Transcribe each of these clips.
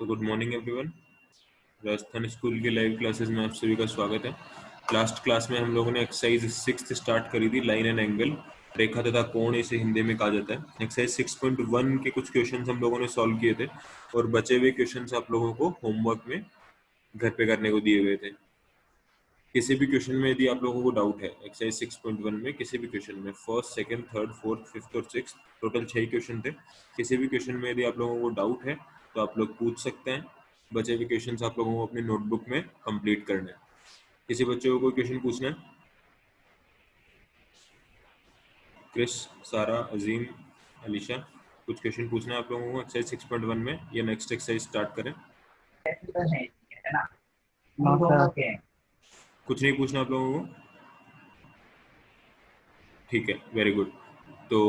तो good morning everyone. Rajasthan school के live classes में आप सभी का स्वागत है। लास्ट क्लास में हम लोगों ने एक्सरसाइज 6 स्टार्ट करी थी, लाइन एंड एंगल, रेखा तथा कोण इसे हिंदी में कहा जाता है। एक्सरसाइज 6.1 के कुछ क्वेश्चंस हम लोगों ने सॉल्व किए थे और बचे हुए क्वेश्चंस आप लोगों को होमवर्क में घर पे करने को दिए हुए थे। किसी भी क्वेश्चन में यदि आप लोगों को डाउट है एक्सरसाइज 6.1 में, किसी भी क्वेश्चन में, first, second, third, fourth, fifth और सिक्स, टोटल 6 क्वेश्चन थे। किसी भी क्वेश्चन में यदि आप लोगों को डाउट है तो आप लोग पूछ सकते हैं। बचे हुए क्वेश्चन आप लोगों को अपनी नोटबुक में कंप्लीट करना है। किसी बच्चे को कोई क्वेश्चन पूछना है? क्रिस, सारा, अजीम, अलीशा, कुछ क्वेश्चन पूछना है आप लोगों को एक्सरसाइज 6.1 में या नेक्स्ट एक्सरसाइज स्टार्ट करें? कुछ नहीं पूछना आप लोगों को? ठीक है, वेरी गुड। तो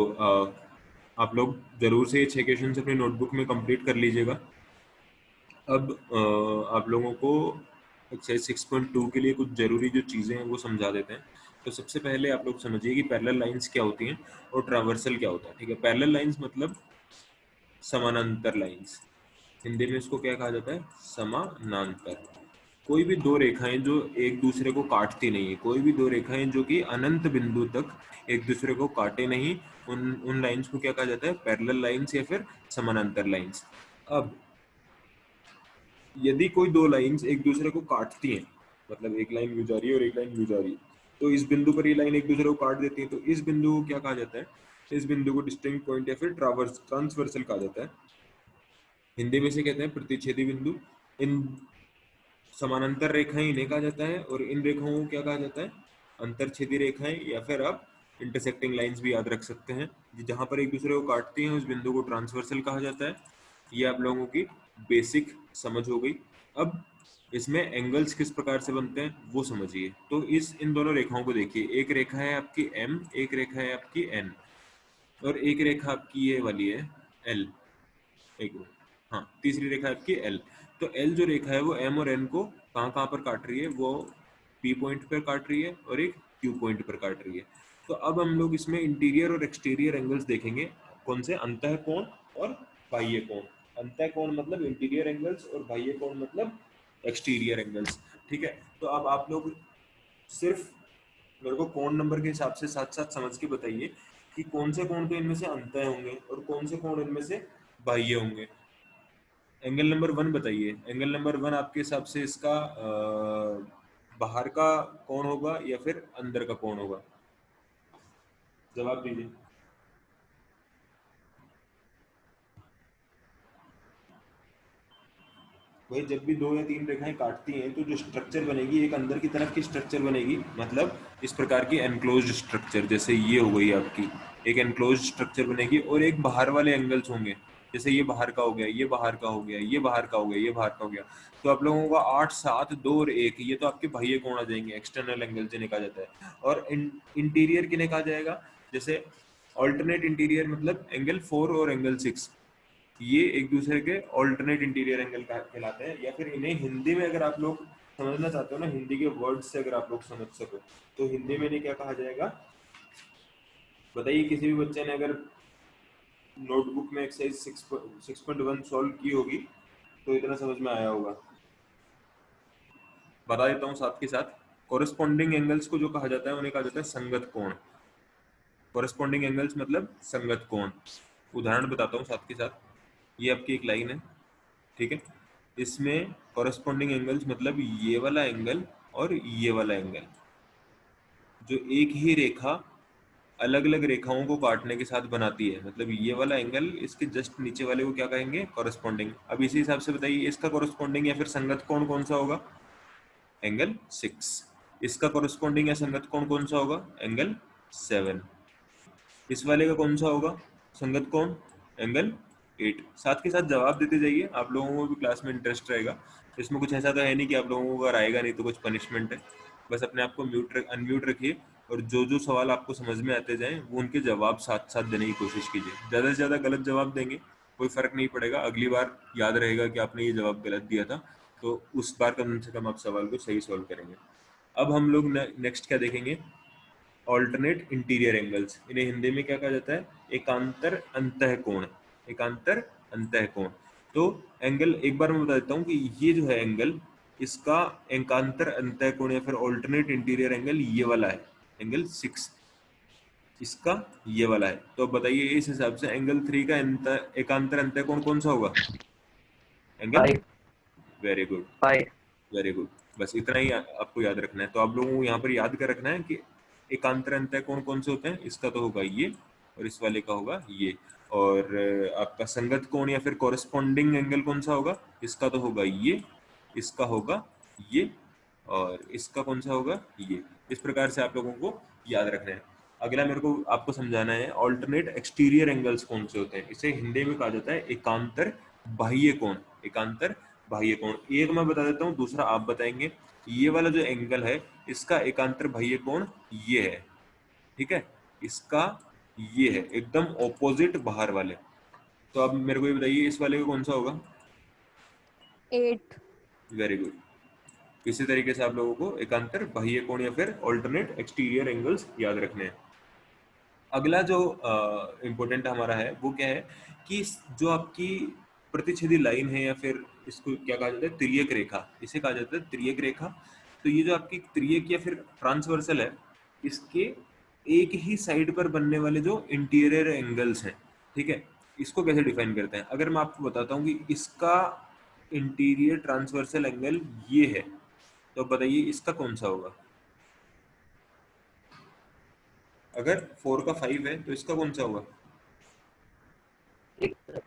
आप लोग जरूर से ये 6 क्वेश्चन अपनी नोटबुक में कंप्लीट कर लीजिएगा। अब आप लोगों को एक्सरसाइज 6.2 के लिए कुछ जरूरी जो चीज़ें हैं वो समझा देते हैं। तो सबसे पहले आप लोग समझिए कि पैरेलल लाइंस क्या होती हैं और ट्रावर्सल क्या होता है। ठीक है, पैरेलल लाइंस मतलब समानांतर लाइंस। हिंदी में इसको क्या कहा जाता है? समानांतर। कोई भी दो रेखाएं जो एक दूसरे को काटती नहीं है, कोई भी दो रेखाएं जो कि अनंत बिंदु तक एक दूसरे को काटे नहीं, उन लाइंस को क्या कहा जाता है? पैरेलल लाइंस या फिर समानांतर लाइंस। अब यदि कोई दो लाइंस एक दूसरे को काटती हैं, मतलब एक लाइन यूं जा रही है और एक लाइन यूं जा रही है, तो इस बिंदु पर ये लाइन एक दूसरे को काट देती है, तो इस बिंदु को क्या कहा जाता है? इस बिंदु को डिस्टिंक्ट पॉइंट या फिर ट्रांसवर्सल कहा जाता है। हिंदी में से कहते हैं प्रतिच्छेदी बिंदु। इन समानांतर रेखाएं इन्हें कहा जाता है और इन रेखाओं को क्या कहा जाता है? अंतरछेदी रेखाएं, या फिर आप इंटरसेक्टिंग लाइंस भी याद रख सकते हैं। जहां पर एक दूसरे को काटती हैं उस बिंदु को ट्रांसवर्सल कहा जाता है। ये आप लोगों की बेसिक समझ हो गई। अब इसमें एंगल्स किस प्रकार से बनते हैं वो समझिए। तो इन दोनों रेखाओं को देखिए, एक रेखा है आपकी M, एक रेखा है आपकी N, और एक रेखा आपकी ये वाली है L। एक मिनट, हाँ, तीसरी रेखा आपकी L। तो L जो रेखा है वो M और N को कहाँ कहाँ पर काट रही है? वो P पॉइंट पर काट रही है और एक Q पॉइंट पर काट रही है। तो अब हम लोग इसमें इंटीरियर और एक्सटीरियर एंगल्स देखेंगे। कौन से? अंतः कोण और बाह्य कोण। अंतः कोण मतलब इंटीरियर एंगल्स और बाह्य कोण मतलब एक्सटीरियर एंगल्स। ठीक है, तो अब आप लोग सिर्फ मेरे को कोण नंबर के हिसाब से साथ साथ समझ के बताइए कि कौन से कोण तो इनमें से अंतः होंगे और कौन से कोण इनमें से बाह्य होंगे। एंगल नंबर 1 बताइए। एंगल नंबर 1 आपके हिसाब से इसका बाहर का कोण होगा या फिर अंदर का कोण होगा? जवाब दीजिए। वही, जब भी दो या तीन रेखाएं काटती हैं तो जो स्ट्रक्चर बनेगी, एक अंदर की तरफ की स्ट्रक्चर बनेगी, मतलब इस प्रकार की एनक्लोज्ड स्ट्रक्चर, जैसे ये हो गई आपकी एक एनक्लोज्ड स्ट्रक्चर बनेगी, और एक बाहर वाले एंगल्स होंगे, जैसे ये बाहर का हो गया, ये बाहर का हो गया, ये बाहर का हो गया, ये बाहर का हो गया। तो आप लोगों का 8, 7, 2 और 1, ये तो आपके बाह्य कोण आ जाएंगे, एक्सटर्नल एंगल जिन्हें कहा जाता है। और इंटीरियर किन्हें कहा जाएगा? जैसे ऑल्टरनेट इंटीरियर मतलब एंगल 4 और एंगल 6, ये एक दूसरे के ऑल्टरनेट इंटीरियर एंगल कहलाते हैं। या फिर इन्हें हिंदी में अगर आप लोग समझना चाहते हो ना, हिंदी के वर्ड से अगर आप लोग समझ सको, तो हिंदी में इन्हें क्या कहा जाएगा बताइए? किसी भी बच्चे ने अगर नोटबुक में एक्सरसाइज 6.1 सॉल्व की होगी तो इतना समझ में आया होगा। बता देता हूँ साथ के साथ, कोरिस्पॉन्डिंग एंगल्स को जो कहा जाता है उन्हें कहा जाता है संगत कोण। कोरिस्पॉन्डिंग एंगल्स मतलब संगत कोण। उदाहरण बताता हूँ साथ के साथ। ये आपकी एक लाइन है, ठीक है, इसमें कॉरेस्पॉन्डिंग एंगल्स मतलब ये वाला एंगल और ये वाला एंगल, जो एक ही रेखा अलग अलग रेखाओं को काटने के साथ बनाती है, मतलब ये वाला एंगल इसके जस्ट नीचे वाले को क्या कहेंगे? कॉरेस्पॉन्डिंग। अब इसी हिसाब से बताइए इसका कॉरेस्पॉन्डिंग या फिर संगत कोण कौन सा होगा? एंगल 6। इसका कॉरेस्पॉन्डिंग या संगत कोण कौन सा होगा? एंगल 7। इस वाले का कौन सा होगा संगत कोण? एंगल 8। साथ के साथ जवाब देते जाइए, आप लोगों को भी क्लास में इंटरेस्ट रहेगा। इसमें कुछ ऐसा तो है नहीं कि आप लोगों को अगर आएगा नहीं तो कुछ पनिशमेंट है। बस अपने आप को अनम्यूट रखिए और जो जो सवाल आपको समझ में आते जाएं वो उनके जवाब साथ साथ देने की कोशिश कीजिए। ज़्यादा से ज़्यादा गलत जवाब देंगे कोई फ़र्क नहीं पड़ेगा, अगली बार याद रहेगा कि आपने ये जवाब गलत दिया था, तो उस बार कम से कम आप सवाल को सही सॉल्व करेंगे। अब हम लोग नेक्स्ट क्या देखेंगे? Alternate interior angles. इन्हें हिंदी में क्या कहा जाता है? एकांतर अंतःकोण। एकांतर अंतःकोण। तो एंगल एक बार मैं बता देता हूँ कि ये जो है एंगल, इसका एकांतर अंतःकोण या फिर ऑल्टरनेट इंटीरियर एंगल ये वाला है, एंगल 6, इसका ये वाला है। तो अब बताइए इस हिसाब से एंगल 3 का एकांतर अंतःकोण कौन सा होगा? Angle, five very good, five. Very good. बस इतना ही आपको याद रखना है। तो आप लोगों को यहाँ पर याद कर रखना है कि एकांतर अंतःकोण कौन से होते हैं। इसका तो होगा ये, और इस वाले का होगा ये। और आपका संगत कोण या फिर कॉरेस्पॉन्डिंग एंगल कौन सा होगा? इसका तो होगा ये, इसका होगा ये, और इसका कौन सा होगा? ये। इस प्रकार से आप लोगों को याद रखना है। अगला मेरे को आपको समझाना है ऑल्टरनेट एक्सटीरियर एंगल्स कौन से होते हैं। इसे हिंदी में कहा जाता है एकांतर बाह्य कोण। एकांतर बाह्य कोण एक मैं बता देता हूँ, दूसरा आप बताएंगे। ये वाला जो एंगल है, इसका एकांतर बाह्य कोण ये है, ठीक है। इसका ये है, एकदम ऑपोजिट बाहर वाले। तो अब मेरे को ये बताइए इस वाले का कौन सा होगा? 8। Very good. इसी तरीके से आप लोगों को एकांतर बाह्य कोण या फिर ऑल्टरनेट एक्सटीरियर एंगल्स याद रखने हैं। अगला जो इम्पोर्टेंट हमारा है वो क्या है कि जो आपकी प्रतिच्छेदी लाइन है, या फिर इसको क्या कहा जाता है? तिर्यक रेखा, इसे कहा जाता है तिर्यक रेखा। तो ये जो आपकी तिर्यक या फिर ट्रांसवर्सल है, इसके एक ही साइड पर बनने वाले जो इंटीरियर एंगल्स हैं, ठीक है, इसको कैसे डिफाइन करते हैं? अगर मैं आपको बताता हूँ कि इसका इंटीरियर ट्रांसवर्सल एंगल ये है, तो बताइए इसका कौन सा होगा? अगर 4 का 5 है तो इसका कौन सा होगा? 6।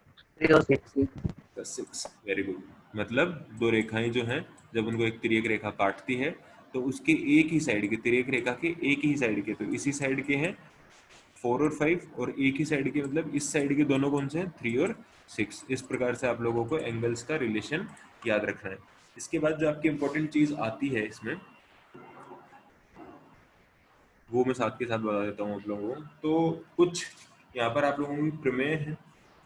6, वेरी गुड। मतलब दो रेखाएं जो हैं, जब उनको एक तिर्यक रेखा काटती है, तो उसके एक ही साइड के, तिर्यक रेखा के एक ही साइड के, तो इसी साइड के हैं 4 और 5, और एक ही साइड के मतलब इस साइड के दोनों कौन से हैं? 3 और 6। इस प्रकार से आप लोगों को एंगल्स का रिलेशन याद रखना है। इसके बाद जो आपकी इंपॉर्टेंट चीज आती है इसमें, वो मैं साथ के साथ बता देता हूँ आप लोगों को। तो कुछ यहाँ पर आप लोगों की प्रमेय है,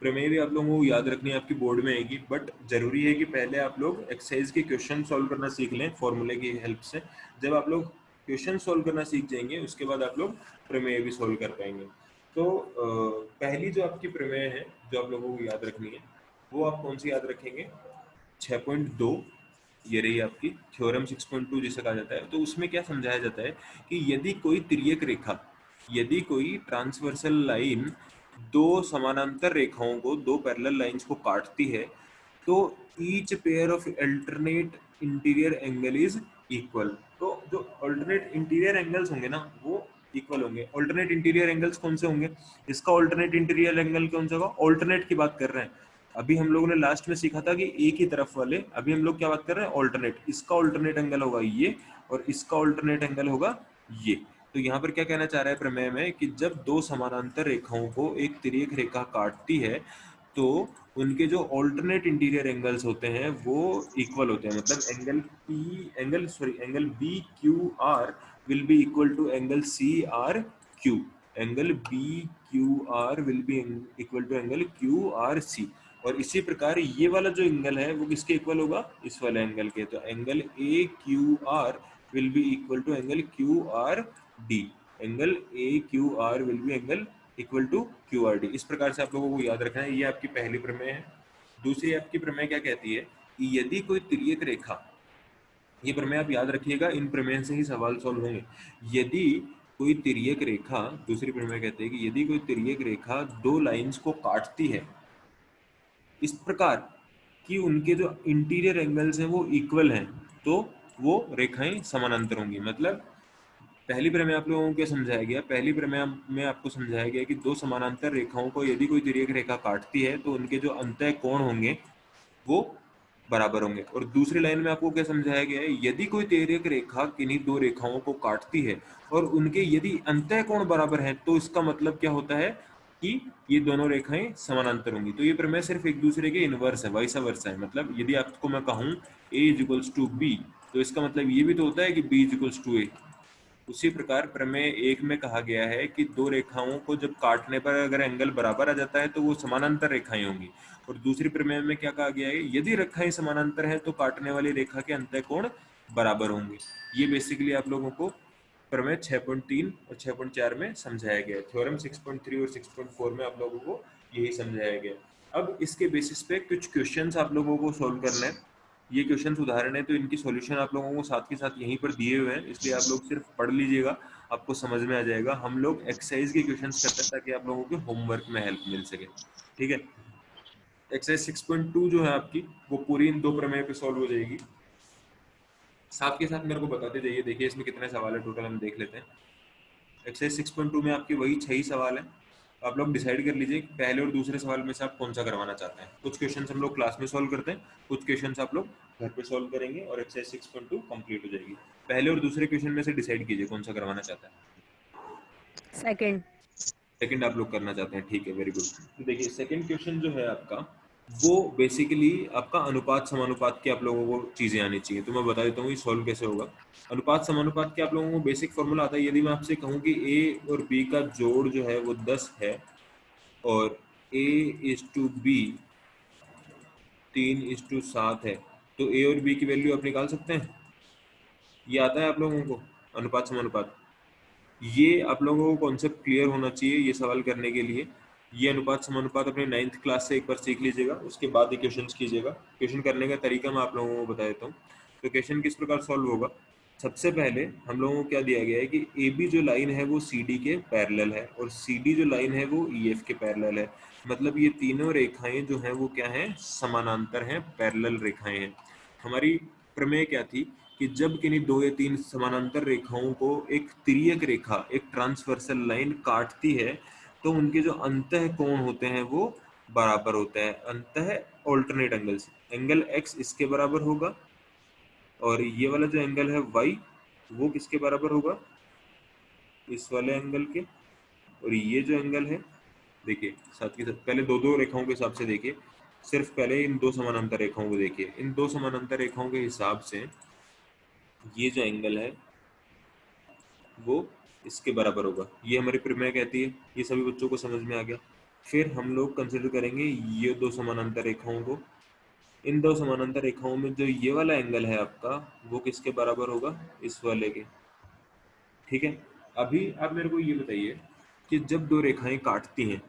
प्रमेय भी आप लोगों को याद रखनी है, आपकी बोर्ड में आएगी। बट जरूरी है कि पहले आप लोग एक्सरसाइज के क्वेश्चन सॉल्व करना सीख लें फॉर्मूले की हेल्प से। जब आप लोग क्वेश्चन सॉल्व करना सीख जाएंगे, उसके बाद आप लोग प्रमेय भी सॉल्व कर पाएंगे। तो पहली जो आपकी प्रमेय है जो आप लोगों को याद रखनी है, वो आप कौन सी याद रखेंगे? 6.2, ये रही आपकी थ्योरम 6.2 जिसे कहा जाता है। तो उसमें क्या समझाया जाता है कि यदि कोई तिर्यक रेखा, यदि कोई ट्रांसवर्सल लाइन दो समानांतर रेखाओं को, दो पैरेलल लाइंस को काटती है, तो each pair of alternate interior angle is equal. तो जो अल्टरनेट इंटीरियर एंगल्स होंगे ना, वो इक्वल होंगे। अल्टरनेट इंटीरियर एंगल्स कौन से होंगे? इसका अल्टरनेट इंटीरियर एंगल कौन सा होगा? अल्टरनेट की बात कर रहे हैं। अभी हम लोगों ने लास्ट में सीखा था कि एक ही तरफ वाले, अभी हम लोग क्या बात कर रहे हैं? अल्टरनेट। इसका अल्टरनेट एंगल होगा ये, और इसका अल्टरनेट एंगल होगा ये। तो यहाँ पर क्या कहना चाह रहा है प्रमेय में कि जब दो समानांतर रेखाओं को एक तिर्यक रेखा काटती है, तो उनके जो ऑल्टरनेट इंटीरियर एंगल्स होते हैं वो इक्वल होते हैं। मतलब angle B Q R will be equal to angle C R Q. Angle B Q R will be equal to angle Q R C. और इसी प्रकार ये वाला जो एंगल है वो किसके इक्वल होगा? इस वाले एंगल के। तो angle A Q R will be equal to angle Q R D. Angle A Q R will be angle equal to Q R D. इस प्रकार से आप लोगों को याद रखना है। ये आपकी पहली प्रमेय है। दूसरी आपकी प्रमेय क्या कहती है कि यदि कोई तिर्यक रेखा, ये प्रमेय आप याद रखिएगा, इन प्रमेय से ही सवाल सॉल्व होंगे। यदि कोई तिर्यक रेखा, दूसरी प्रमेय कहते हैं कि यदि कोई तिर्यक रेखा दो लाइंस को काटती है इस प्रकार कि उनके जो इंटीरियर एंगल्स हैं वो इक्वल हैं, तो वो रेखाएं समानांतर होंगी। मतलब पहली प्रमेय आप लोगों को क्या समझाया गया? पहली प्रमेय में आपको समझाया गया कि दो समानांतर रेखाओं को यदि कोई तिर्यक रेखा काटती है तो उनके जो अंतः कोण होंगे वो बराबर होंगे। और दूसरी लाइन में आपको क्या समझाया गया है? यदि कोई तिर्यक रेखा किन्हीं दो रेखाओं को काटती है और उनके यदि अंतः कोण बराबर है, तो इसका मतलब क्या होता है कि ये दोनों रेखाएं समानांतर होंगी। तो ये प्रमेय सिर्फ एक दूसरे के इनवर्स है, वाइसा वर्सा है। मतलब यदि आपको मैं कहूं a is equals to B, तो इसका मतलब ये भी तो होता है कि b is equals to a। उसी प्रकार प्रमेय एक में कहा गया है कि दो रेखाओं को जब काटने पर अगर एंगल बराबर आ जाता है तो वो समानांतर रेखाएं होंगी। और दूसरी प्रमेय में क्या कहा गया है? यदि रेखाएं समानांतर है तो काटने वाली रेखा के अंतः कोण बराबर होंगे। ये बेसिकली आप लोगों को प्रमेय 6.3 और 6.4 में समझाया गया है। थ्योरम 6.3 और 6.4 में आप लोगों को यही समझाया गया। अब इसके बेसिस पे कुछ क्वेश्चंस आप लोगों को सॉल्व करना है। ये क्वेश्चंस उदाहरण है, तो इनकी सॉल्यूशन आप लोगों को साथ के साथ यहीं पर दिए हुए हैं, इसलिए आप लोग सिर्फ पढ़ लीजिएगा, आपको समझ में आ जाएगा। हम लोग एक्सरसाइज के क्वेश्चंस करते हैं ताकि आप लोगों के होमवर्क में हेल्प मिल सके। ठीक है, एक्सरसाइज 6.2 जो है आपकी, वो पूरी इन दो प्रमेय पे सॉल्व हो जाएगी। साथ के साथ मेरे को बताते जाइए, देखिए इसमें कितने सवाल है टोटल, हम देख लेते हैं। एक्सरसाइज 6.2 में आपके वही 6 ही सवाल हैं। आप लोग डिसाइड कर लीजिए कि पहले और दूसरे सवाल में से आप कौन सा करवाना चाहते हैं। कुछ क्वेश्चंस हम लोग क्लास में सॉल्व करते हैं, कुछ क्वेश्चंस आप लोग घर पे सॉल्व करेंगे और एक्सरसाइज 6.2 कंप्लीट हो जाएगी। पहले और दूसरे क्वेश्चन में से डिसाइड कीजिए कौन सा करवाना चाहते हैं। सेकंड। सेकंड आप लोग करना चाहते हैं, ठीक है, वेरी गुड। तो देखिए सेकंड क्वेश्चन जो है आपका, वो बेसिकली आपका अनुपात समानुपात की आप लोगों को चीजें आनी चाहिए। तो मैं बता देता हूँ ये सॉल्व कैसे होगा। अनुपात समानुपात के आप लोगों को बेसिक फॉर्मूला आता है। यदि मैं आपसे कहूँ कि ए और बी का जोड़ जो है वो 10 है और ए इज टू बी 3:7 है, तो ए और बी की वैल्यू आप निकाल सकते हैं। ये आता है आप लोगों को अनुपात समानुपात। ये आप लोगों को कॉन्सेप्ट क्लियर होना चाहिए ये सवाल करने के लिए। ये अनुपात समानुपात अपने 9th क्लास से एक बार सीख लीजिएगा, उसके बाद ये क्वेश्चन कीजिएगा। क्वेश्चन करने का तरीका मैं आप लोगों को बता देता हूँ। तो क्वेश्चन किस प्रकार सॉल्व होगा, सबसे पहले हम लोगों को क्या दिया गया है कि ए बी जो लाइन है वो सी डी के पैरेलल है और सी डी जो लाइन है वो ई एफ के पैरेलल है। मतलब ये तीनों रेखाएं जो हैं वो क्या हैं, समानांतर हैं, पैरेलल रेखाएं हैं। हमारी प्रमेय क्या थी कि जब किन्हीं दो या तीन समानांतर रेखाओं को एक तिर्यक रेखा, एक ट्रांसवर्सल लाइन काटती है, तो उनके जो अंतः कोण होते हैं वो बराबर होते हैं। अंतः ऑल्टरनेट एंगल्स, एंगल एक्स इसके बराबर होगा और ये वाला जो एंगल है वाई वो किसके बराबर होगा, इस वाले एंगल के। और ये जो एंगल है, देखिए साथ के साथ पहले दो दो रेखाओं के हिसाब से देखिए, सिर्फ पहले इन दो समानांतर रेखाओं को देखिए। इन दो समानांतर रेखाओं के हिसाब से ये जो एंगल है वो इसके बराबर होगा। ये हमारी प्रमेय कहती है। ये सभी बच्चों को समझ में आ गया। फिर हम लोग कंसिडर करेंगे ये दो समानांतर रेखाओं को। इन दो समानांतर रेखाओं में जो ये वाला एंगल है आपका, वो किसके बराबर होगा, इस वाले के। ठीक है, अभी आप मेरे को ये बताइए कि जब दो रेखाएं काटती हैं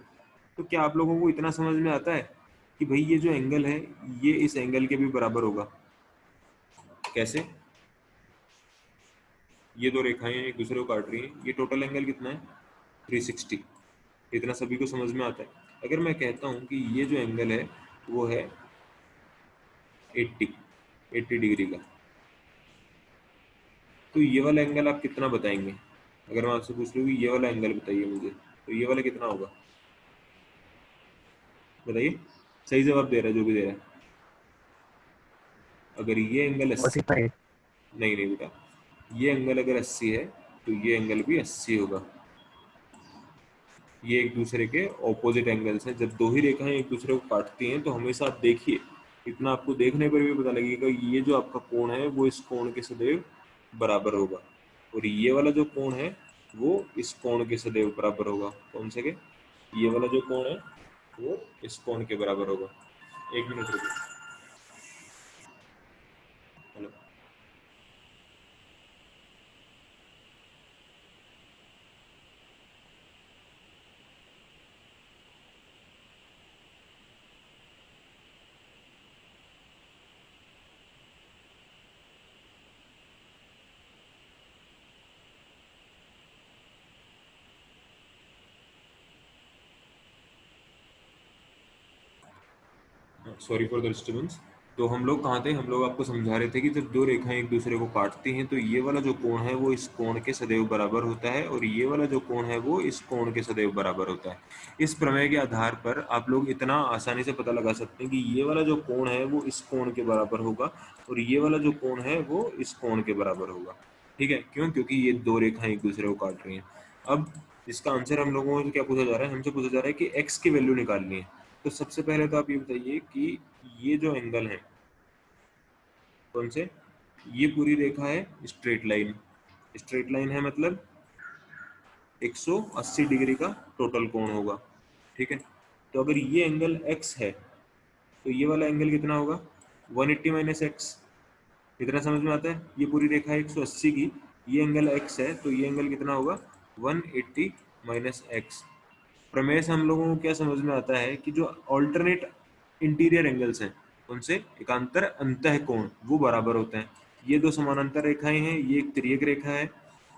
तो क्या आप लोगों को इतना समझ में आता है कि भाई ये जो एंगल है ये इस एंगल के भी बराबर होगा। कैसे, ये दो रेखाएं एक दूसरे को काट रही हैं, ये टोटल एंगल कितना है 360। इतना सभी को समझ में आता है। अगर मैं कहता हूं कि ये जो एंगल है वो है 80 डिग्री का, तो ये वाला एंगल आप कितना बताएंगे। अगर मैं आपसे पूछ लूँ कि ये वाला एंगल बताइए मुझे, तो ये वाला कितना होगा, बताइए। सही जवाब दे रहा है जो भी दे रहा है। अगर ये एंगल 80, 45। नहीं नहीं बेटा, ये एंगल अगर 80 है तो ये एंगल भी 80 होगा। ये एक दूसरे के ऑपोजिट एंगल्स हैं। जब दो ही रेखाएं एक दूसरे को काटती हैं तो हमेशा आप देखिए, इतना आपको देखने पर भी पता लगेगा ये जो आपका कोण है वो इस कोण के सदैव बराबर होगा और ये वाला जो कोण है वो इस कोण के सदैव बराबर होगा। कौन से के, ये वाला जो कोण है वो इस कोण के बराबर होगा। एक मिनट रुको, hello. Sorry for the disturbance. तो हम लोग कहाँ थे, हम लोग आपको समझा रहे थे कि जब दो रेखाएं एक दूसरे को काटती हैं तो ये वाला जो कोण है वो इस कोण के सदैव बराबर होता है और ये वाला जो कोण है वो इस कोण के सदैव बराबर होता है। इस प्रमेय के आधार पर आप लोग इतना आसानी से पता लगा सकते हैं कि ये वाला जो कोण है वो इस कोण के बराबर होगा और ये वाला जो कोण है वो इस कोण के बराबर होगा। ठीक है, क्यों, क्योंकि ये दो रेखाएं एक दूसरे को काट रही हैं। अब इसका आंसर हम लोगों से क्या पूछा जा रहा है, हमसे पूछा जा रहा है कि एक्स की वैल्यू निकालनी है। तो सबसे पहले तो आप ये बताइए कि ये जो एंगल है कौन से, ये पूरी रेखा है स्ट्रेट लाइन। स्ट्रेट लाइन है मतलब 180 डिग्री का टोटल कोण होगा। ठीक है, तो अगर ये एंगल x है तो ये वाला एंगल कितना होगा 180 माइनस एक्स। इतना समझ में आता है। ये पूरी रेखा है 180 की, ये एंगल x है तो ये एंगल कितना होगा 180 माइनस एक्स। प्रमेय से हम लोगों को क्या समझ में आता है कि जो ऑल्टरनेट इंटीरियर एंगल्स हैं उनसे एकांतर अंतः कोण वो बराबर होते हैं। ये दो समानांतर रेखाएं हैं, ये एक तिर्यक रेखा है,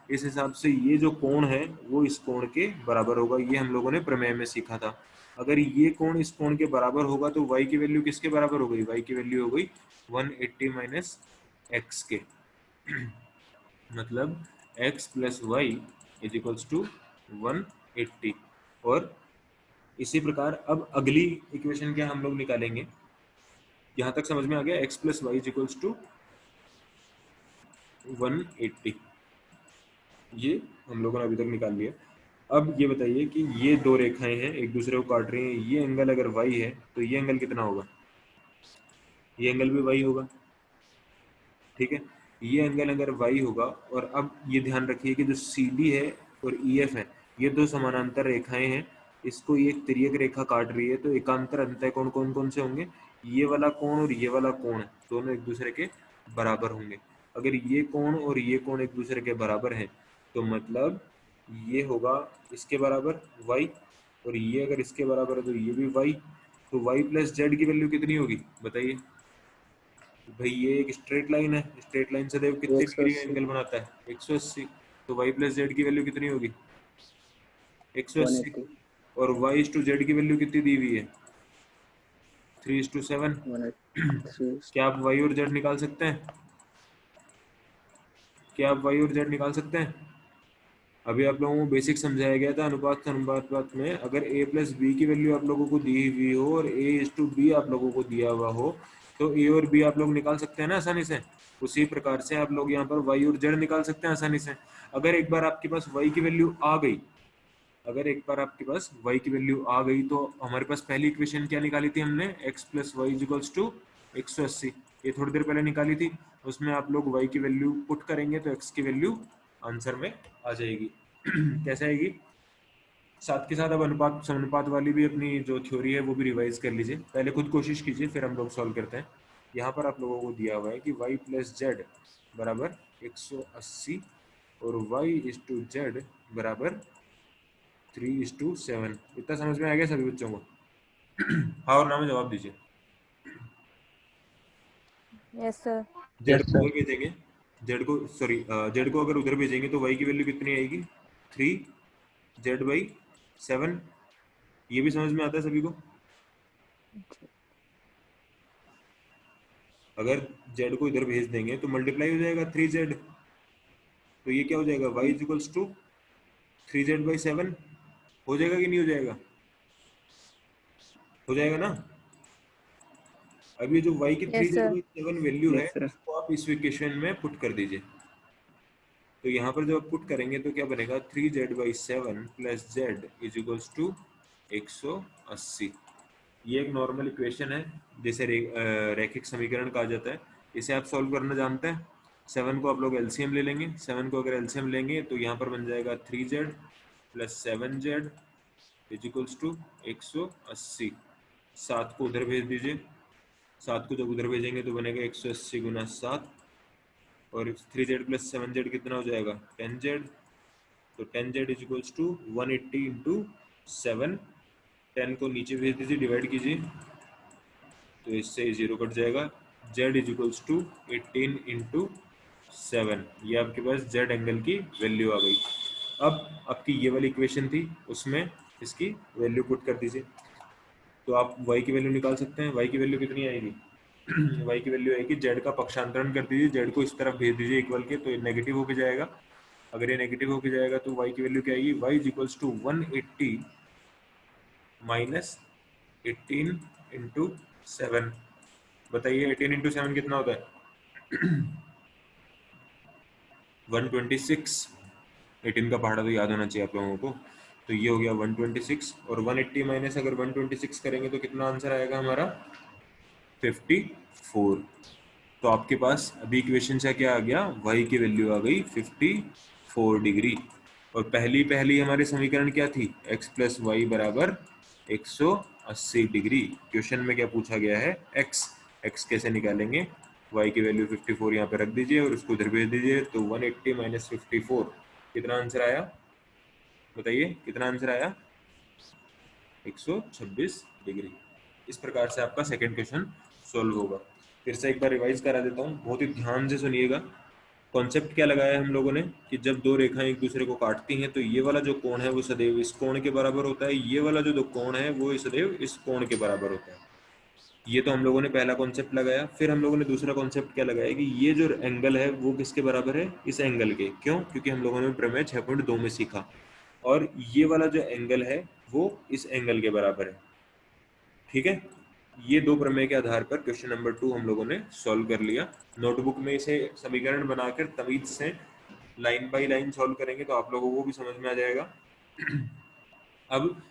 इस हिसाब से ये जो कोण है वो इस कोण के बराबर होगा। ये हम लोगों ने प्रमेय में सीखा था। अगर ये कोण इस कोण के बराबर होगा तो y की वैल्यू किसके बराबर हो गई? y की वैल्यू हो गई 180 माइनस एक्स के। मतलब x plus Y is equals to 180। और इसी प्रकार अब अगली इक्वेशन क्या हम लोग निकालेंगे? यहां तक समझ में आ गया? x plus Y is equals to 180, ये हम लोगों ने अभी तक निकाल लिया। अब ये बताइए कि ये दो रेखाएं हैं एक दूसरे को काट रही हैं, ये एंगल अगर y है तो ये एंगल कितना होगा? ये एंगल भी y होगा, ठीक है। ये एंगल अगर y होगा, और अब ये ध्यान रखिए कि जो CD है और EF है ये दो समानांतर रेखाएं हैं, इसको ये एक तिर्यक रेखा काट रही है, तो एकांतर अंतः कोण कौन कौन से होंगे? ये वाला कोण और ये वाला कोण दोनों एक दूसरे के बराबर होंगे। अगर ये कोण और ये कोण एक दूसरे के बराबर है तो मतलब ये होगा इसके बराबर y, और ये अगर इसके बराबर है तो ये भी y। तो y प्लस जेड की वैल्यू कितनी होगी बताइए? भाई ये एक स्ट्रेट लाइन है, स्ट्रेट लाइन से देखो कितने डिग्री का 180 एंगल बनाता है? 180। तो y प्लस जेड की वैल्यू कितनी होगी? 180। 180 और y इज टू जेड की वैल्यू कितनी दी हुई है? 3:7। 180 क्या आप y और z निकाल सकते हैं? क्या आप y और z निकाल सकते हैं? अभी आप लोगों को बेसिक समझाया गया था अनुपात अनुपात में, अगर a प्लस बी की वैल्यू आप लोगों को दी हुई हो और a इज टू बी आप लोगों को दिया हुआ हो तो a और b आप लोग निकाल सकते हैं ना आसानी से। उसी प्रकार से आप लोग यहाँ पर y और z निकाल सकते हैं आसानी से। अगर एक बार आपके पास y की वैल्यू आ गई, अगर एक बार आपके पास y की वैल्यू आ गई तो हमारे पास पहली इक्वेशन क्या निकाली थी हमने? x plus Y is equals to 180, ये थोड़ी देर पहले निकाली थी। उसमें आप लोग y की वैल्यू पुट करेंगे तो x की वैल्यू आंसर में आ जाएगी। कैसे आएगी? साथ के साथ अब अनुपात समानुपात वाली भी अपनी जो थ्योरी है वो भी रिवाइज कर लीजिए, पहले खुद कोशिश कीजिए फिर हम लोग सॉल्व करते हैं। यहाँ पर आप लोगों को दिया हुआ है कि y प्लस जेड बराबर 180 और y इज टू जेड बराबर 3:7। इतना समझ में आ गया सभी बच्चों को? हाँ और ना में जवाब दीजिए। Yes sir. जेड यस को सर। उधर भेजेंगे, जेड को सॉरी जेड को अगर उधर भेजेंगे तो y की वैल्यू कितनी आएगी? 3z/7। ये भी समझ में आता है सभी को? अगर z को इधर भेज देंगे तो मल्टीप्लाई हो जाएगा 3z, तो ये क्या हो जाएगा? y is equals to 3z/7। हो जाएगा कि नहीं हो जाएगा? हो जाएगा ना? अब ये जो y की यस सर। 3z/7 वैल्यू है यस सर। इसको आप इस इक्वेशन में पुट कर दीजिए। तो यहाँ पर जब आप पुट करेंगे तो क्या बनेगा? 3z/7 plus Z is equals to 180। ये एक नॉर्मल इक्वेशन है जिसे रैखिक समीकरण कहा जाता है। इसे आप सॉल्व करना जानते हैं। 7 को आप लोग एलसीएम ले लेंगे, 7 को अगर एलसीएम लेंगे तो यहाँ पर बन जाएगा 3z plus 7z is equals to 180। 7 को उधर भेज दीजिए, 7 को जब उधर भेजेंगे तो बनेगा 180 गुना 7, और 3z प्लस 7z कितना हो जाएगा? 10z। तो 10z is equals to 180 into 7। 10 को नीचे भेज दीजिए, डिवाइड कीजिए तो इससे जीरो कट जाएगा। z is equals to 18 into 7। ये आपके पास z एंगल की वैल्यू आ गई। अब आपकी ये वाली इक्वेशन थी उसमें इसकी वैल्यू पुट कर दीजिए, तो आप y की वैल्यू निकाल सकते हैं। y की वैल्यू कितनी आएगी? y की वैल्यू आएगी, z का पक्षांतरण कर दीजिए, z को इस तरफ भेज दीजिए इक्वल के, तो ये नेगेटिव होके जाएगा। अगर ये नेगेटिव होके जाएगा तो y की वैल्यू क्या आएगी? y is equals to 180 minus 18 into 7। बताइए 18 इंटू 7 कितना होता है? 126। 18 का पहाड़ा तो याद होना चाहिए आप लोगों को। तो ये हो गया 126, और 180 माइनस अगर 126 करेंगे तो कितना आंसर आएगा हमारा? 54। तो आपके पास अभी इक्वेशन से क्या आ गया? y की वैल्यू आ गई 54 डिग्री। और पहली पहली हमारी समीकरण क्या थी? x प्लस वाई बराबर 180 डिग्री। क्वेश्चन में क्या पूछा गया है? x कैसे निकालेंगे? y की वैल्यू 54 यहाँ पे रख दीजिए और उसको उधर भेज दीजिए, तो 180 माइनस 54 कितना आंसर आया? बताइए कितना आंसर आया? 126 डिग्री। इस प्रकार से आपका सेकंड क्वेश्चन सॉल्व होगा। फिर से एक बार रिवाइज करा देता हूँ, बहुत ही ध्यान से सुनिएगा। कॉन्सेप्ट क्या लगाया है हम लोगों ने कि जब दो रेखाएं एक दूसरे को काटती हैं तो ये वाला जो कोण है वो सदैव इस कोण के बराबर होता है, ये वाला जो दो कोण है वो सदैव इस कोण के बराबर होता है। ये तो हम लोगों ने पहला कॉन्सेप्ट लगाया। फिर हम लोगों ने दूसरा कॉन्सेप्ट क्या लगाया कि ये जो एंगल है वो किसके बराबर है, इस एंगल के। क्यों? क्योंकि हम लोगों ने प्रमेय 6.2 में सीखा, और ये वाला जो एंगल है वो इस एंगल के बराबर है। ठीक है, ये दो प्रमेय के आधार पर क्वेश्चन नंबर 2 हम लोगों ने सॉल्व कर लिया। नोटबुक में इसे समीकरण बनाकर तमीज से लाइन बाय लाइन सॉल्व करेंगे तो आप लोगों को भी समझ में आ जाएगा। अब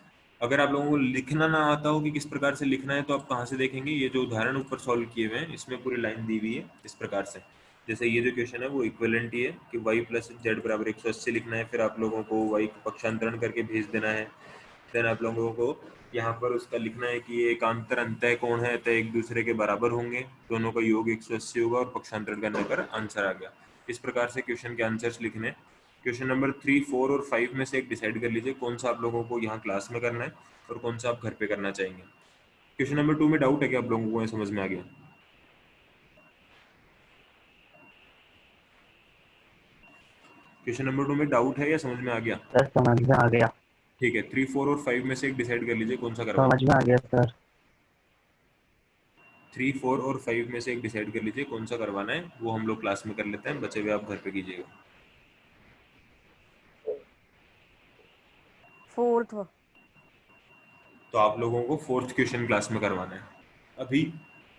अगर आप लोगों को लिखना ना आता हो कि किस प्रकार से लिखना है तो आप कहाँ से देखेंगे? ये जो उदाहरण ऊपर सॉल्व किए हुए हैं इसमें पूरी लाइन दी हुई है इस प्रकार से। जैसे ये जो क्वेश्चन है वो इक्विवेलेंट ही है कि y प्लस जेड बराबर 180 लिखना है, फिर आप लोगों को y को पक्षांतरण करके भेज देना है। देन आप लोगों को यहाँ पर उसका लिखना है कि ये एकांतर अंतः कोण है अतः एक दूसरे के बराबर होंगे, दोनों का योग 180 होगा और पक्षांतरण करने पर आंसर आ गया। इस प्रकार से क्वेश्चन के आंसर्स लिखने। क्वेश्चन नंबर 3, 4 और 5 में से एक डिसाइड कर लीजिए कौन सा आप लोगों को यहाँ क्लास में करना है और कौन सा आप घर पे करना चाहेंगे। क्वेश्चन नंबर 2 में डाउट है कि आप लोगों को ये समझ में आ गया? क्वेश्चन नंबर 2 में डाउट है या समझ में आ गया? सर समझ में आ गया। ठीक है, 3, 4 और 5 में से एक डिसाइड कर लीजिए कौन सा करवाना समझ में आ गया सर। 3, 4 और 5 में से एक डिसाइड कर लीजिए कौन सा करवाना है, वो हम लोग क्लास में कर लेते हैं, बचे हुए आप घर पे कीजिएगा। फोर्थ। तो आप लोगों को फोर्थ क्वेश्चन क्लास में करवाना है। अभी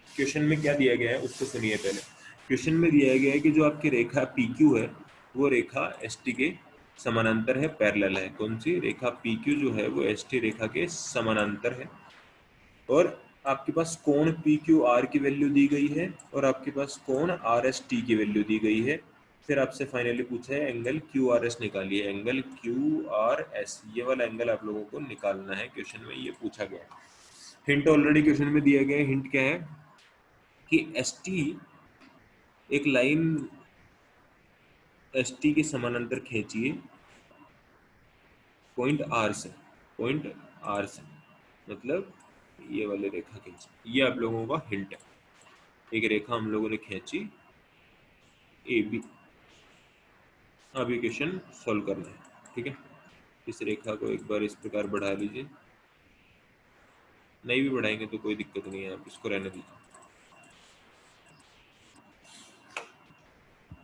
क्वेश्चन में क्या दिया गया है उसको सुनिए पहले। क्वेश्चन में दिया गया है कि जो आपकी रेखा PQ है वो रेखा ST के समानांतर है, पैरेलल है। कौन सी रेखा? PQ जो है वो ST रेखा के समानांतर है, और आपके पास कोण PQR की वैल्यू दी गई है और आपके पास कोण RST की वैल्यू दी गई है। फिर आपसे फाइनली पूछा है एंगल QRS निकालिए। एंगल QRS, ये वाला एंगल आप लोगों को निकालना है, क्वेश्चन में ये पूछा गया है। हिंट ऑलरेडी क्वेश्चन में दिया गया है। हिंट क्या है कि ST एक लाइन ST के समानांतर खींचिए पॉइंट R से, पॉइंट R से मतलब ये वाली रेखा खींची। ये आप लोगों का हिंट है। एक रेखा हम लोगों ने खींची AB। अब ये क्वेश्चन सॉल्व करना है। ठीक है, इस रेखा को एक बार इस प्रकार बढ़ा लीजिए, नहीं भी बढ़ाएंगे तो कोई दिक्कत नहीं है, आप इसको रहने दीजिए।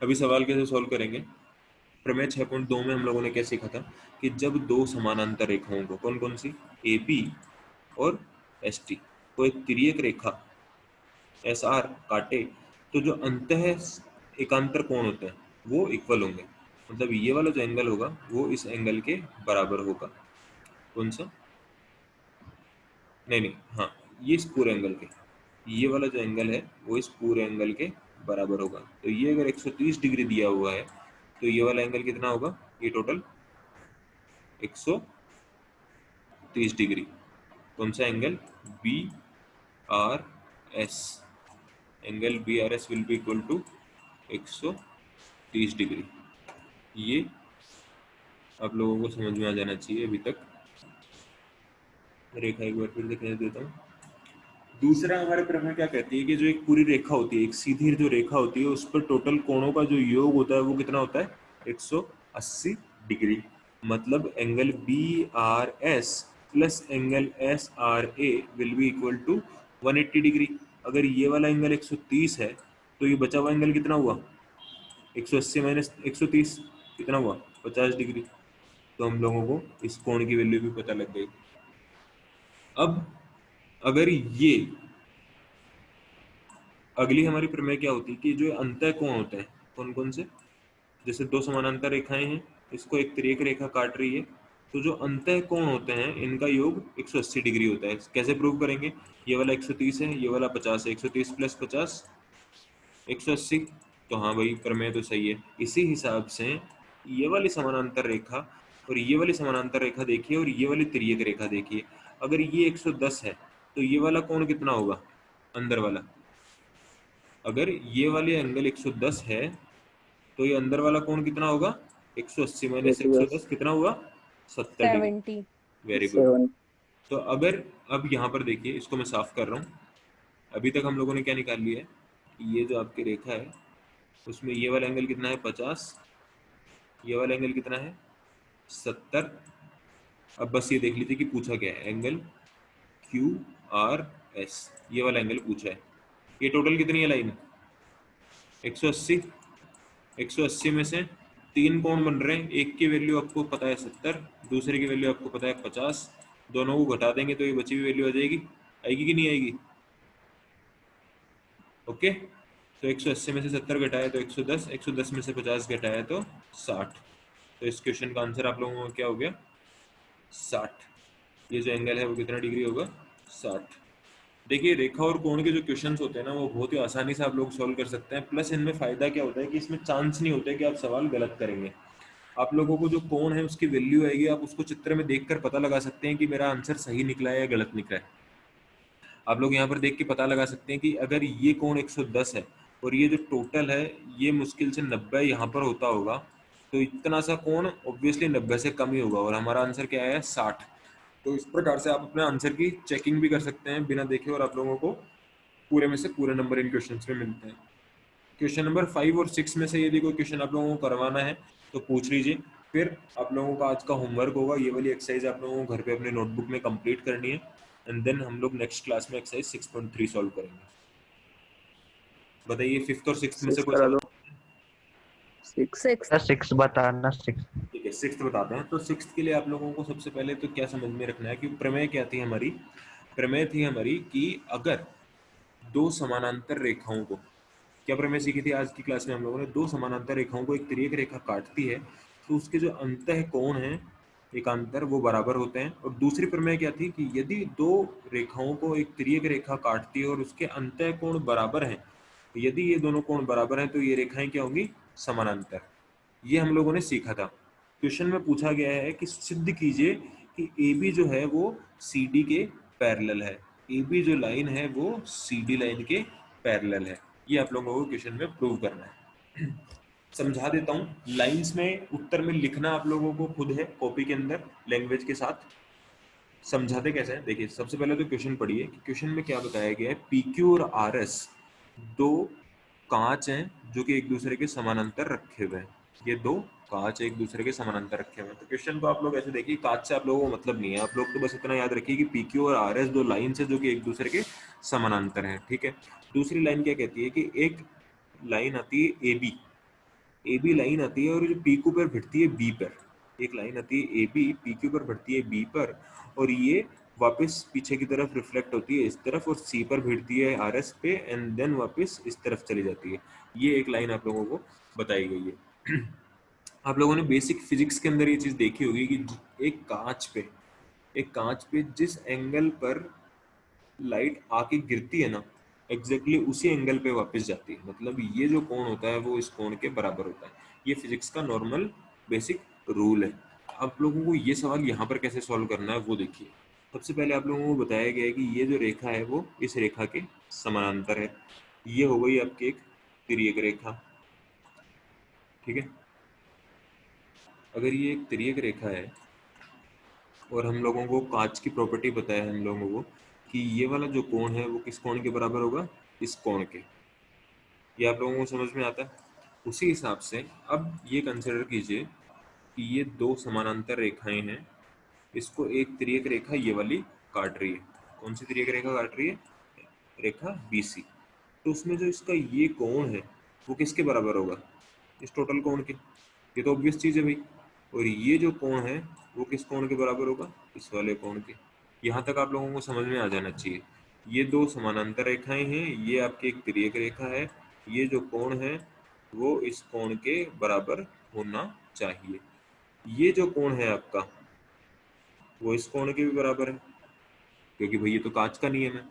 अभी सवाल कैसे सॉल्व करेंगे? प्रमेय 6.2 में हम लोगों ने क्या सीखा था कि जब दो समानांतर रेखाओं को, कौन कौन सी, AB और ST को एक तिर्यक रेखा SR काटे तो जो अंतः एकांतर कोण होते हैं वो इक्वल होंगे। मतलब ये वाला जो एंगल होगा वो इस एंगल के बराबर होगा। कौन सा? नहीं, हाँ, ये इस पूरे एंगल के, ये वाला जो एंगल है वो इस पूरे एंगल के बराबर होगा। तो ये अगर 130 डिग्री दिया हुआ है तो ये वाला एंगल कितना होगा? ये टोटल 130 डिग्री। कौन सा angle? BRS। Angle BRS will be equal to 130 degree. ये आप लोगों को समझ में आ जाना चाहिए अभी तक। रेखा एक बार फिर से खींच देता हूँ। दूसरा हमारे प्रमेय क्या कहती है कि जो एक पूरी रेखा होती है, एक सीधी जो रेखा होती है, उस पर टोटल कोणों का जो योग होता है वो कितना होता है? 180 डिग्री। मतलब angle BRS plus angle SRA will be equal to 180 degree. अगर ये वाला एंगल 130 है तो ये बचा हुआ एंगल कितना हुआ? 180 माइनस 130 कितना हुआ? 50 डिग्री। तो हम लोगों को इस कोण की वैल्यू भी पता लग गई। अब अगर ये अगली हमारी प्रमेय क्या होती है कि जो अंतः कोण होते हैं, कौन कौन से, जैसे दो समानांतर रेखाएं हैं, इसको एक तिर्यक रेखा काट रही है, तो जो अंतः कोण होते हैं इनका योग 180 डिग्री होता है। कैसे प्रूव करेंगे? ये वाला 130 है, ये वाला 50 है, 130 प्लस 50 180। तो हाँ भाई, प्रमेय तो सही है। इसी हिसाब से ये वाली समानांतर रेखा और ये वाली समानांतर रेखा देखिए और ये वाली तिर्यक रेखा देखिए। अगर ये 110 है तो ये वाला कोण कितना होगा? अंदर वाला। अगर ये वाली एंगल 110 है तो ये अंदर वाला कोण कितना होगा? 180 माइनस 110 कितना हुआ? 70 डिग्री। 70। Very good. तो अगर अब यहाँ पर देखिए, इसको मैं साफ कर रहा हूँ। अभी तक हम लोगों ने क्या निकाल लिया है कि ये जो आपकी रेखा है उसमें ये वाला एंगल कितना है 50, ये वाला एंगल कितना है 70। अब बस ये देख लीजिए कि पूछा क्या है, एंगल क्यू आर एस, ये वाला एंगल पूछा है। ये टोटल कितनी है लाइन 180। 180 में से 3 कोण बन रहे हैं, एक की वैल्यू आपको पता है 70, दूसरे की वैल्यू आपको पता है 50। दोनों को घटा देंगे तो ये बची हुई वैल्यू आ जाएगी, आएगी कि नहीं आएगी? ओके, तो 180 में से 70 घटाया तो 110, 110 में से 50 घटाया तो 60। तो इस क्वेश्चन का आंसर आप लोगों को क्या हो गया 60। ये जो एंगल है वो कितना डिग्री होगा 60। देखिए रेखा और कोण के जो क्वेश्चंस होते हैं ना वो बहुत ही आसानी से आप लोग सॉल्व कर सकते हैं। प्लस इनमें फायदा क्या होता है कि इसमें चांस नहीं होता है कि आप सवाल गलत करेंगे। आप लोगों को जो कोण है उसकी वैल्यू आएगी, आप उसको चित्र में देखकर पता लगा सकते हैं कि मेरा आंसर सही निकला है या गलत निकला है। आप लोग यहाँ पर देख के पता लगा सकते हैं कि अगर ये कोण 110 है और ये जो टोटल है ये मुश्किल से 90 यहाँ पर होता होगा, तो इतना सा कोण ऑब्वियसली 90 से कम ही होगा और हमारा आंसर क्या है 60। तो इस प्रकार से आप अपने आंसर की चेकिंग भी कर सकते हैं बिना देखे और आप लोगों को पूरे में से पूरे नंबर इन क्वेश्चन में मिलते हैं। क्वेश्चन नंबर 5 और 6 में से यदि कोई क्वेश्चन आप लोगों को करवाना है तो पूछ लीजिए। फिर आप लोगों का आज का होमवर्क होगा, ये वाली एक्सरसाइज आप लोगों को घर पे अपने नोटबुक में कंप्लीट करनी है एंड देन हम लोग नेक्स्ट क्लास में एक्सरसाइज 6.3 सॉल्व करेंगे। बताइए 5th और 6th में से 6 कोई करा सवाल? दो। 6 सिक्स। 6 बताना 6। ठीक है 6th बताते हैं। तो 6th के लिए आप लोगों को सबसे पहले तो क्या समझ में रखना है कि प्रमेय क्या थी हमारी। प्रमेय थी हमारी कि अगर दो समानांतर रेखाओं को, क्या प्रमेय सीखी थी आज की क्लास में हम लोगों ने, दो समानांतर रेखाओं को एक तिर्यक रेखा काटती है तो उसके जो अंतः कोण है एकांतर वो बराबर होते हैं। और दूसरी प्रमेय क्या थी कि यदि दो रेखाओं को एक तिर्यक रेखा काटती है और उसके अंतः कोण बराबर हैं, यदि ये दोनों कोण बराबर हैं तो ये रेखाएं क्या होंगी समानांतर। ये हम लोगों ने सीखा था। क्वेश्चन में पूछा गया है कि सिद्ध कीजिए कि ए बी जो है वो सी डी के पैरेलल है। ए बी जो लाइन है वो सी डी लाइन के पैरेलल है। ये आप लोगों को क्वेश्चन में प्रूव करना है। समझा देता हूँ, लाइंस में उत्तर में लिखना आप लोगों को खुद है कॉपी के अंदर लैंग्वेज के साथ। समझाते कैसे हैं देखिए, सबसे पहले तो क्वेश्चन पढ़िए कि क्वेश्चन में क्या बताया गया है। पी क्यू और आर एस दो कांच हैं जो कि एक दूसरे के समानांतर रखे हुए हैं। ये दो कांच एक दूसरे के समानांतर रखे हुए हैं। तो क्वेश्चन को आप लोग ऐसे देखिए, कांच से आप लोगों को मतलब नहीं है, आप लोग तो बस इतना याद रखिए कि पी क्यू और आर एस दो लाइन है जो कि एक दूसरे के समानांतर हैं। ठीक है, दूसरी लाइन क्या कहती है कि एक लाइन आती है A B, A B line आती है और जो पी क्यू पर भिड़ती है बी पर। एक लाइन आती है ए बी, पी क्यू पर भिड़ती है बी पर और ये वापस पीछे की तरफ रिफ्लेक्ट होती है इस तरफ और सी पर भिड़ती है आर एस पे एंड देन वापस इस तरफ चली जाती है। ये एक लाइन आप लोगों को बताई गई है। आप लोगों ने बेसिक फिजिक्स के अंदर ये चीज देखी होगी कि एक कांच पे जिस एंगल पर लाइट आके गिरती है ना, एग्जैक्टली उसी एंगल पे वापस जाती है। मतलब ये जो कोण होता है वो इस कोण के बराबर होता है। ये फिजिक्स का नॉर्मल बेसिक रूल है। आप लोगों को ये सवाल यहाँ पर कैसे सॉल्व करना है वो देखिए। सबसे पहले आप लोगों को बताया गया है कि ये जो रेखा है वो इस रेखा के समानांतर है। ये हो गई आपकी एक तिर्यक रेखा। ठीक है, अगर ये एक तिर्यक रेखा है और हम लोगों को कांच की प्रॉपर्टी बताया है हम लोगों को कि ये वाला जो कोण है वो किस कोण के बराबर होगा, इस कोण के। ये आप लोगों को समझ में आता है। उसी हिसाब से अब ये कंसिडर कीजिए कि ये दो समानांतर रेखाएं हैं, इसको एक तिर्यक रेखा ये वाली काट रही है। कौन सी तिर्यक रेखा काट रही है, रेखा BC। तो उसमें जो इसका ये कोण है वो किसके बराबर होगा, इस टोटल कोण के। ये तो ऑब्वियस चीज है भाई। और ये जो कोण है वो किस कोण के बराबर होगा, इस वाले कोण के। यहाँ तक आप लोगों को समझ में आ जाना चाहिए। ये दो समानांतर रेखाएं हैं, ये आपकी एक तिर्यक रेखा है, ये जो कोण है वो इस कोण के बराबर होना चाहिए। ये जो कोण है आपका वो इस कोण के भी बराबर है क्योंकि भाई ये तो कांच का नियम है।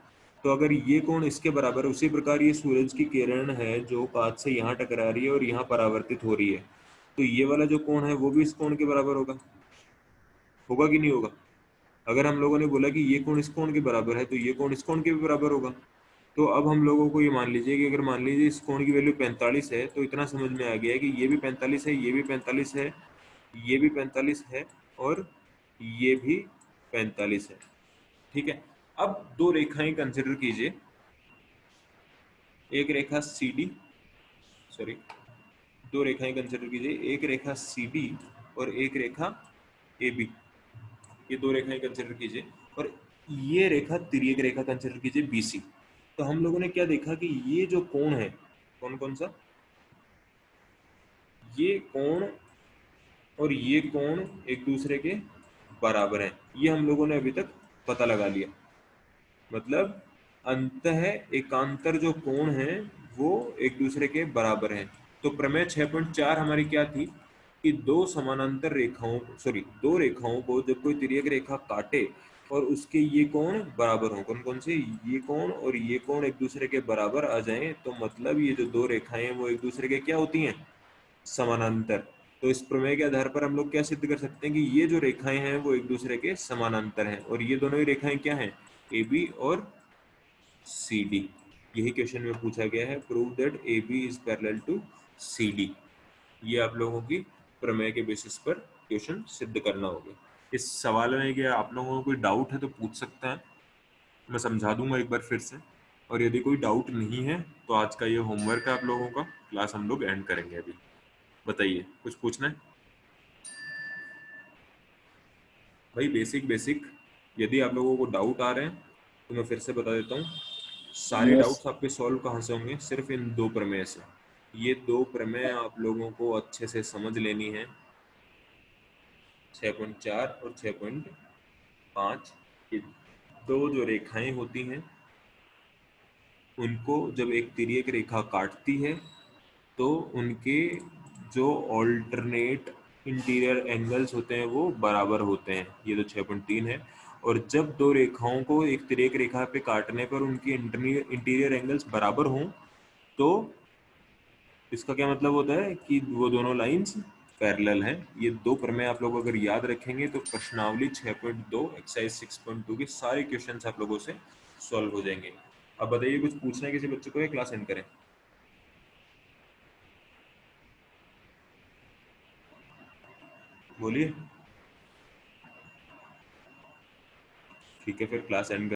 तो अगर ये कोण इसके बराबर है, उसी प्रकार ये सूरज की किरण है जो कांच से यहाँ टकरा रही है और यहाँ परावर्तित हो रही है, तो ये वाला जो कोण है वो भी इस कोण के बराबर होगा। होगा कि नहीं होगा? अगर हम लोगों ने बोला कि ये कोण इस कोण के बराबर है तो ये कोण इस कोण के भी बराबर होगा। तो अब हम लोगों को ये मान लीजिए कि अगर मान लीजिए इस कोण की वैल्यू 45 है तो इतना समझ में आ गया है कि ये भी 45 है, ये भी 45 है, ये भी 45 है और ये भी 45 है। ठीक है। अब दो रेखाएं कंसिडर कीजिए, एक रेखा सी डी, सॉरी, दो रेखाएं कंसिडर कीजिए, एक रेखा सी डी और एक रेखा ए बी। ये दो रेखाएं कंसिडर कीजिए और ये रेखा तिर्यक रेखा कंसिडर कीजिए बी सी। तो हम लोगों ने क्या देखा कि ये जो कोण है, कौन कौन सा, ये कोण और ये कोण एक दूसरे के बराबर हैं, ये हम लोगों ने अभी तक पता लगा लिया। मतलब अंतः एकांतर जो कोण है वो एक दूसरे के बराबर हैं। तो प्रमेय 6.4 हमारी क्या थी कि दो समानांतर रेखाओं, सॉरी दो रेखाओं को जब कोई तिर्यक रेखा काटे और उसके ये कोण बराबर हों, कौन कौन से, ये कोण और ये कोण एक दूसरे के बराबर आ जाएं, तो मतलब ये जो दो रेखाएं हैं वो एक दूसरे के क्या होती हैं, समानांतर। तो इस प्रमेय के आधार पर हम लोग क्या सिद्ध कर सकते हैं कि ये जो रेखाएं हैं वो एक दूसरे के समानांतर हैं, और ये दोनों ही रेखाएं क्या हैं, ए बी और सी डी। यही क्वेश्चन में पूछा गया है, prove that A B is parallel to C D. ये आप लोगों की प्रमेय के बेसिस पर क्वेश्चन सिद्ध करना होगा। इस सवाल में क्या आप लोगों को कोई डाउट है तो पूछ सकते हैं, मैं समझा दूंगा एक बार फिर से। और यदि कोई डाउट नहीं है तो आज का ये होमवर्क है आप लोगों का, क्लास हम लोग एंड करेंगे अभी। बताइए, कुछ पूछना है भाई? बेसिक बेसिक यदि आप लोगों को डाउट आ रहे हैं तो मैं फिर से बता देता हूँ, सारे यस डाउट्स आपके सॉल्व कहाँ से होंगे, सिर्फ इन दो प्रमेय से। ये दो प्रमेय आप लोगों को अच्छे से समझ लेनी है, 6.4 और 6.5। ये दो जो रेखाएं होती हैं उनको जब एक तिर्यक रेखा काटती है तो उनके जो ऑल्टरनेट इंटीरियर एंगल्स होते हैं वो बराबर होते हैं, ये तो 6.3 है। और जब दो रेखाओं को एक तिर्यक रेखा पे काटने पर उनके इंटीरियर एंगल्स बराबर हों तो इसका क्या मतलब होता है कि वो दोनों लाइंस पैरेलल हैं। ये दो प्रमेय आप लोग अगर याद रखेंगे तो प्रश्नावली 6.2 एक्सरसाइज 6.2 के सारे क्वेश्चंस आप लोगों से सॉल्व हो जाएंगे। अब बताइए, कुछ पूछना है किसी बच्चे को या क्लास एंड करें? बोलिए। ठीक है, फिर क्लास एंड